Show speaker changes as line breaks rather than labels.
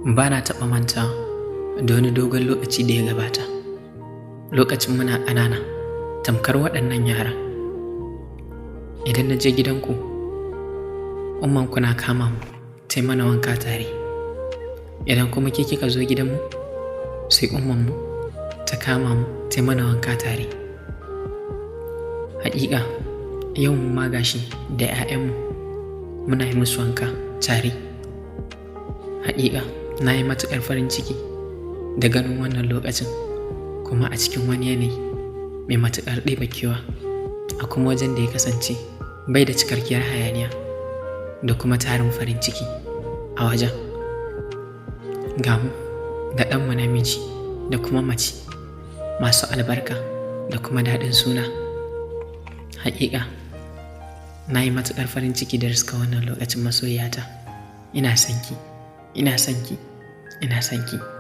Ba na taɓa mantawa da wani dogon lokaci da ya gabata. Lokacin muna ƙanana, tamkar waɗannan yara. Idan na je gidanku, ummanku na kama mu, tai mana wanka tare. Idan kuma ke kika zo gidanmu, sai ummanmu ta kama mu, tai mana wanka tare. Haƙiƙa, yau mu ma gashi da 'ya'yanmu muna yi musu wanka tare. Haƙiƙa, na yi matuƙar farin ciki da ganin wannan lokacin, kuma a cikin wani yanayi mai matuƙar ɗebe kewa, a kuma wajen da ya kasance bai da cikakkiyar hayaniya da kuma tarin farin ciki a wajen. Ga mu da ɗanmu namiji da kuma mace masu albarka da kuma daɗin suna. Haƙiƙa, na yi matuƙar farin ciki da riska wannan lokacin masoyiyata. Ina son ki, ina son ki, ina son ki.